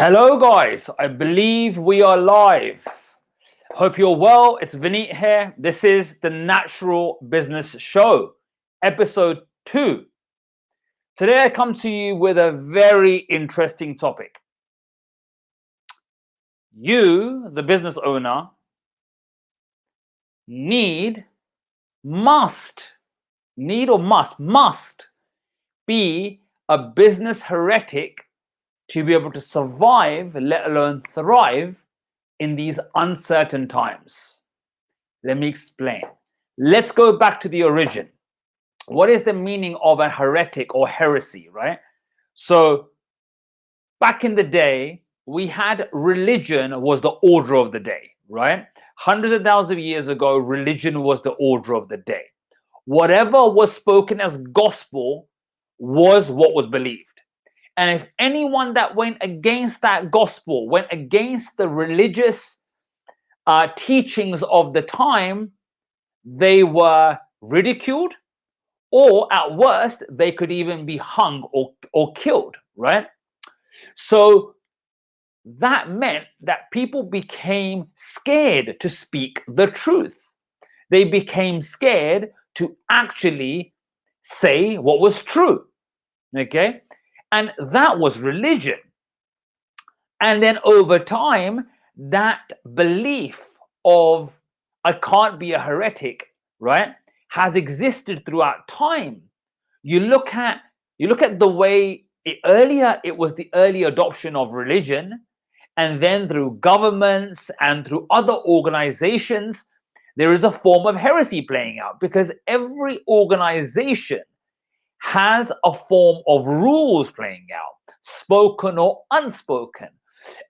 Hello, guys. I believe we are live. Hope you're well. It's Vineet here. This is the Natural Business Show, episode 2. Today, I come to you with a very interesting topic. You, the business owner, must be a business heretic to be able to survive, let alone thrive, in these uncertain times. Let me explain. Let's go back to the origin. What is the meaning of a heretic or heresy, right? So back in the day, we had religion was the order of the day, right? Hundreds of thousands of years ago, religion was the order of the day. Whatever was spoken as gospel was what was believed. And if anyone that went against that gospel, went against the religious teachings of the time, they were ridiculed, or at worst, they could even be hung or killed, right? So that meant that people became scared to speak the truth. They became scared to actually say what was true, okay? And that was religion. And then over time, that belief of I can't be a heretic, right, has existed throughout time. You look at the way earlier it was the early adoption of religion, and then through governments and through other organizations, there is a form of heresy playing out because every organization has a form of rules playing out, spoken or unspoken.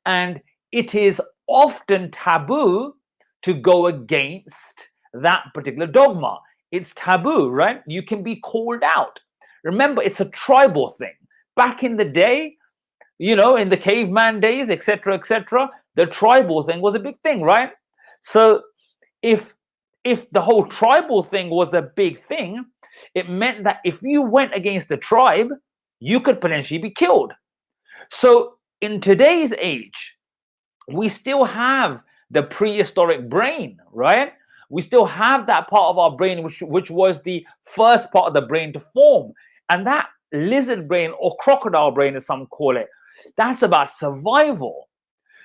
And it is often taboo to go against that particular dogma. It's taboo, right? You can be called out. Remember, it's a tribal thing. Back in the day, in the caveman days, etc., the tribal thing was a big thing, right? So if the whole tribal thing was a big thing, it meant that if you went against the tribe, you could potentially be killed. So in today's age, we still have the prehistoric brain, right? We still have that part of our brain which was the first part of the brain to form. And that lizard brain, or crocodile brain as some call it, that's about survival.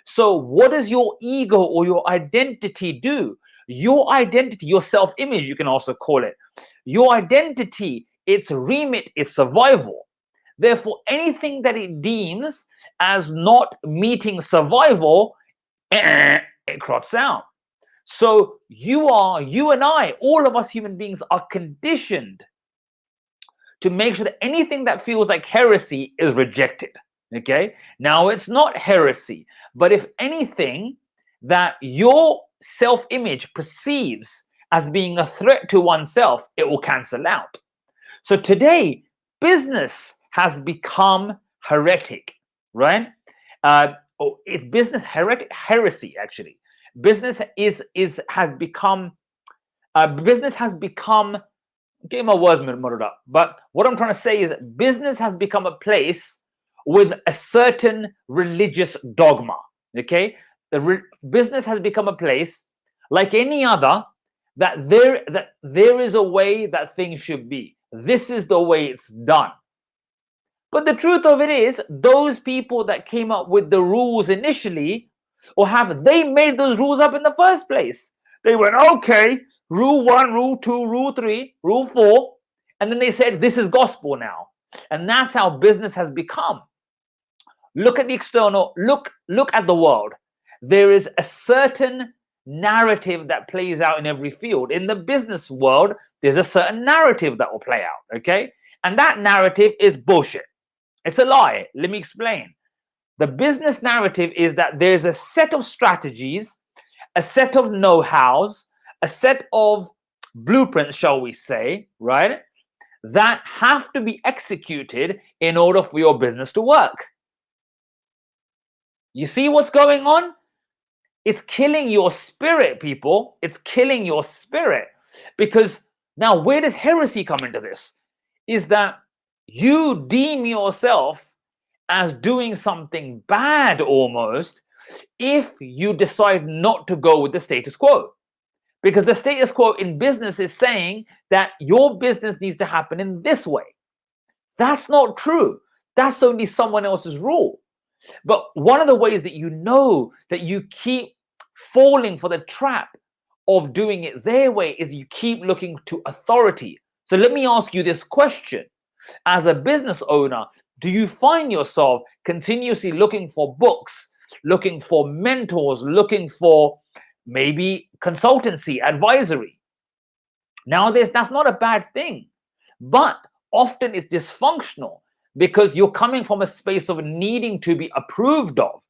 So what does your ego or your identity do? Your identity, your self-image, you can also call it. Your identity, its remit is survival. Therefore, anything that it deems as not meeting survival, it crops out. So you and I, all of us human beings are conditioned to make sure that anything that feels like heresy is rejected. Okay? Now, it's not heresy, but if anything that your self-image perceives as being a threat to oneself, it will cancel out. So today, business has become heretic, right? It's business heresy actually. Business has become get my words muddled up. But what I'm trying to say is that business has become a place with a certain religious dogma. Okay, business has become a place like any other that there is a way that things should be. This is the way it's done. But the truth of it is, those people that came up with the rules initially, or have they made those rules up in the first place? They went, okay, rule 1, rule 2, rule 3, rule 4, and then they said, this is gospel now. And that's how business has become. Look at the external, look at the world. There is a certain narrative that plays out in every field. In the business world, there's a certain narrative that will play out, okay? And that narrative is bullshit. It's a lie. Let me explain. The business narrative is that there's a set of strategies, a set of know-hows, a set of blueprints, shall we say, right, that have to be executed in order for your business to work. You see what's going on? It's killing your spirit, people. It's killing your spirit. Because now, where does heresy come into this? Is that you deem yourself as doing something bad almost if you decide not to go with the status quo. Because the status quo in business is saying that your business needs to happen in this way. That's not true. That's only someone else's rule. But one of the ways that you know that you keep falling for the trap of doing it their way is you keep looking to authority. So let me ask you this question. As a business owner, do you find yourself continuously looking for books, looking for mentors, looking for maybe consultancy, advisory? Nowadays, that's not a bad thing, but often it's dysfunctional because you're coming from a space of needing to be approved of.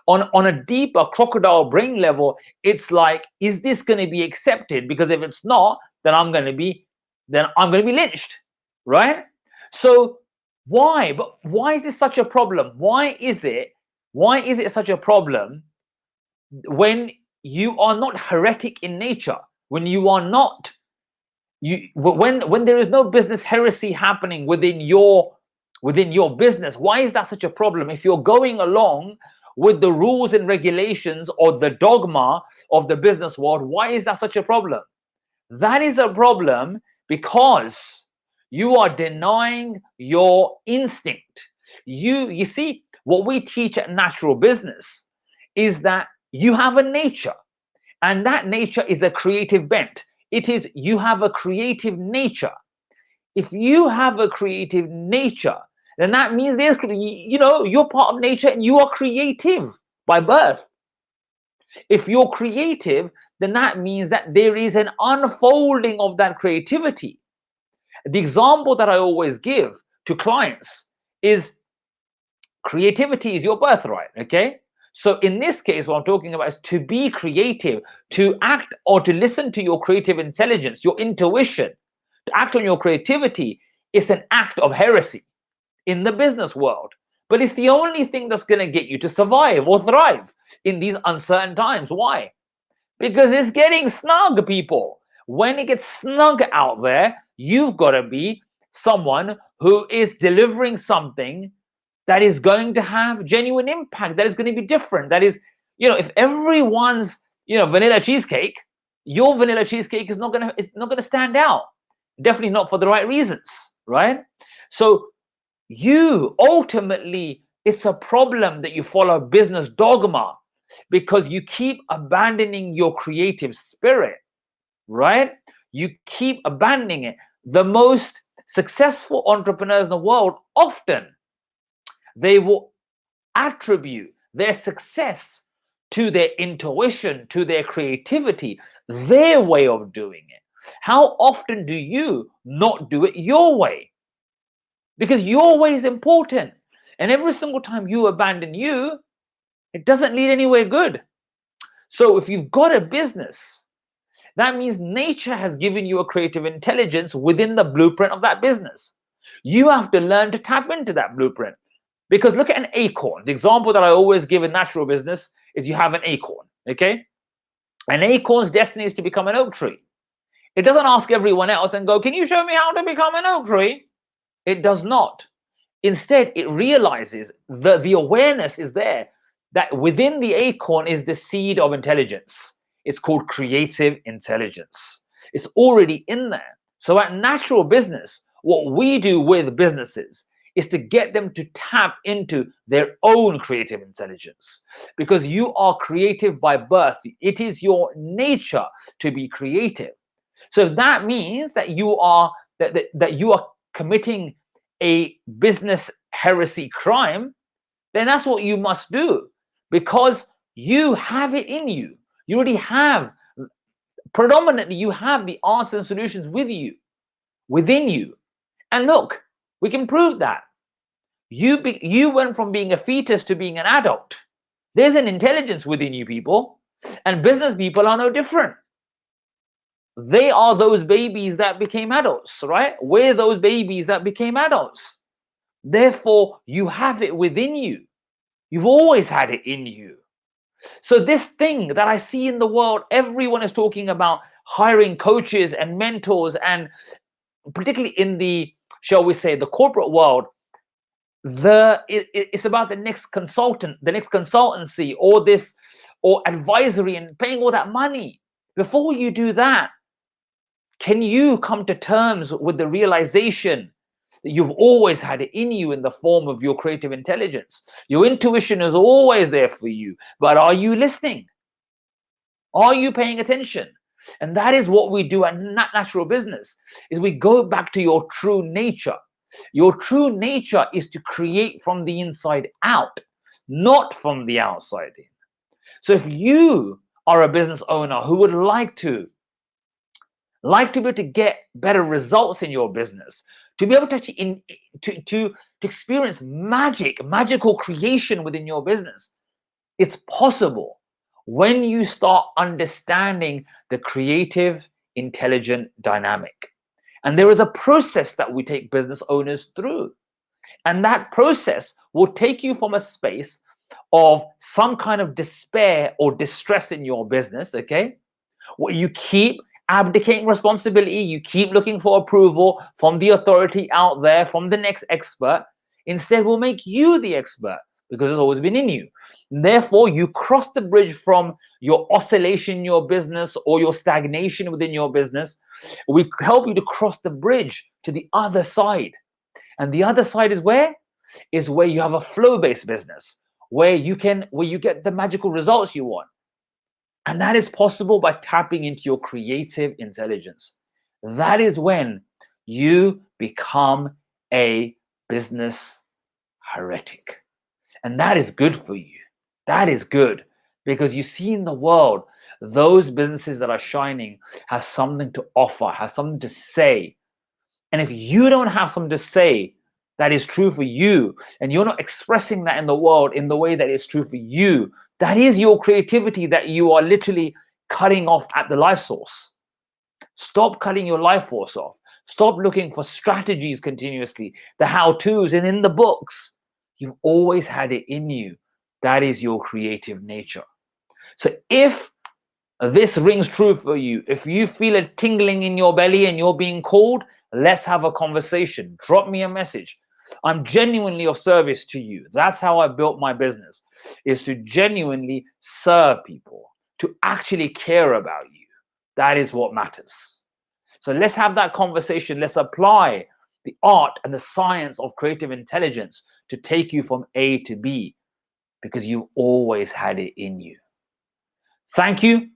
On a deeper crocodile brain level, it's like, is this going to be accepted? Because if it's not, then I'm going to be lynched, right? So why? But why is this such a problem? Why is it such a problem when you are not heretic in nature? When you are not when there is no business heresy happening within your business, why is that such a problem? If you're going along with the rules and regulations or the dogma of the business world, why is that such a problem? That is a problem because you are denying your instinct. You see, what we teach at Natural Business is that you have a nature, and that nature is a creative bent. It is, you have a creative nature. If you have a creative nature, then that means there's, you're part of nature and you are creative by birth. If you're creative, then that means that there is an unfolding of that creativity. The example that I always give to clients is creativity is your birthright, okay? So in this case, what I'm talking about is to be creative, to act or to listen to your creative intelligence, your intuition, to act on your creativity is an act of heresy in the business world. But it's the only thing that's going to get you to survive or thrive in these uncertain times. Why? Because it's getting snug, people. When it gets snug out there, you've got to be someone who is delivering something that is going to have genuine impact, that is going to be different. That is, if everyone's, vanilla cheesecake, your vanilla cheesecake is not going to stand out. Definitely not for the right reasons, right? So you ultimately, it's a problem that you follow business dogma because you keep abandoning your creative spirit, right? You keep abandoning it. The most successful entrepreneurs in the world, often they will attribute their success to their intuition, to their creativity, their way of doing it. How often do you not do it your way? Because your way is important. And every single time you abandon you, it doesn't lead anywhere good. So if you've got a business, that means nature has given you a creative intelligence within the blueprint of that business. You have to learn to tap into that blueprint. Because look at an acorn. The example that I always give in Natural Business is you have an acorn, okay? An acorn's destiny is to become an oak tree. It doesn't ask everyone else and go, can you show me how to become an oak tree? It does not. Instead, it realizes that the awareness is there, that within the acorn is the seed of intelligence. It's called creative intelligence. It's already in there. So at Natural Business, what we do with businesses is to get them to tap into their own creative intelligence, because you are creative by birth. It is your nature to be creative. So that means that you are committing a business heresy crime, then that's what you must do, because you have it in you. You already have, predominantly, you have the answers and solutions within you. And look, we can prove that. You went from being a fetus to being an adult. There's an intelligence within you, people. And business people are no different. They are those babies that became adults, right? We're those babies that became adults. Therefore, you have it within you. You've always had it in you. So this thing that I see in the world, everyone is talking about hiring coaches and mentors, and particularly in the, shall we say, the corporate world, it's about the next consultant, the next consultancy, or this, or advisory, and paying all that money. Before you do that, can you come to terms with the realization that you've always had it in you in the form of your creative intelligence? Your intuition is always there for you, but are you listening? Are you paying attention? And that is what we do at Natural Business, is we go back to your true nature. Your true nature is to create from the inside out, not from the outside in. So if you are a business owner who would like to be able to get better results in your business, to be able to actually to experience magical creation within your business, it's possible when you start understanding the creative, intelligent dynamic. And there is a process that we take business owners through. And that process will take you from a space of some kind of despair or distress in your business, okay? Where you keep abdicating responsibility, you keep looking for approval from the authority out there, from the next expert. Instead, we'll make you the expert because it's always been in you. Therefore, you cross the bridge from your oscillation in your business or your stagnation within your business. We help you to cross the bridge to the other side. And the other side is where? Is where you have a flow-based business, where you get the magical results you want. And that is possible by tapping into your creative intelligence. That is when you become a business heretic. And that is good for you. That is good because you see in the world, those businesses that are shining have something to offer, have something to say. And if you don't have something to say that is true for you, and you're not expressing that in the world in the way that is true for you, that is your creativity that you are literally cutting off at the life source. Stop cutting your life force off. Stop looking for strategies continuously, the how-tos and in the books. You've always had it in you. That is your creative nature. So if this rings true for you, if you feel a tingling in your belly and you're being called, let's have a conversation. Drop me a message. I'm genuinely of service to you. That's how I built my business, is to genuinely serve people, to actually care about you. That is what matters. So let's have that conversation. Let's apply the art and the science of creative intelligence to take you from A to B, because you always had it in you. Thank you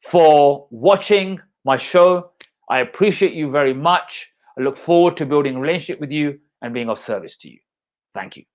for watching my show. I appreciate you very much. I look forward to building a relationship with you and being of service to you. Thank you.